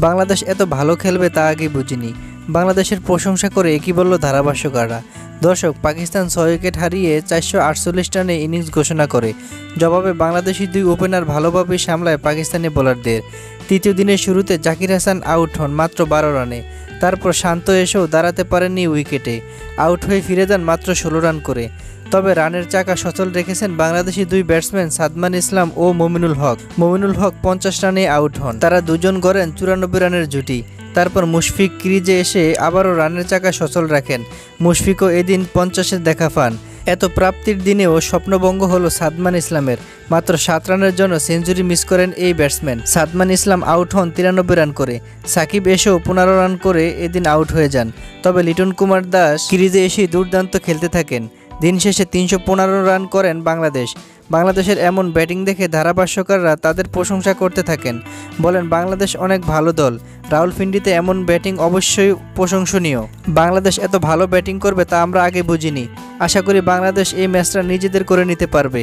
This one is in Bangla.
বাংলাদেশ এত ভালো খেলবে তা আগে বুঝিনি। বাংলাদেশের প্রশংসা করে একই বলল ধারাভাষ্যকাররা। দর্শক, পাকিস্তান 6 উইকেট হারিয়ে 448 রানে ইনিংস ঘোষণা করে। জবাবে বাংলাদেশি দুই ওপেনার ভালোভাবেই সামলায় পাকিস্তানি বোলারদের। তৃতীয় দিনের শুরুতে জাকির হাসান আউট হন মাত্র 12 রানে। তারপর শান্ত এসেও দাঁড়াতে পারেননি উইকেটে। আউট হয়ে ফিরে যান মাত্র 16 রান করে। তবে রানের চাকা সচল রেখেছেন বাংলাদেশি দুই ব্যাটসম্যান সাদমান ইসলাম ও মমিনুল হক। মমিনুল হক 50 রানে আউট হন। তারা দুজন গড়েন 94 রানের জুটি। তারপর মুশফিক ক্রিজে এসে আবারও রানের চাকা সচল রাখেন। মুশফিকও এদিন 50-এর দেখা পান। এত প্রাপ্তির দিনেও স্বপ্নভঙ্গ হলো সাদমান ইসলামের। মাত্র 7 রানের জন্য সেঞ্চুরি মিস করেন এই ব্যাটসম্যান। সাদমান ইসলাম আউট হন 93 রান করে। সাকিব এসেও 15 রান করে এদিন আউট হয়ে যান। তবে লিটন কুমার দাস ক্রিজে এসেই দুর্দান্ত খেলতে থাকেন। দিন শেষে 315 রান করেন বাংলাদেশ। বাংলাদেশের এমন ব্যাটিং দেখে ধারাভাষ্যকাররা তাদের প্রশংসা করতে থাকেন। বলেন, বাংলাদেশ অনেক ভালো দল। রাওয়ালপিন্ডিতে এমন ব্যাটিং অবশ্যই প্রশংসনীয়। বাংলাদেশ এত ভালো ব্যাটিং করবে তা আমরা আগে বুঝিনি। আশা করি বাংলাদেশ এই ম্যাচটা নিজেদের করে নিতে পারবে।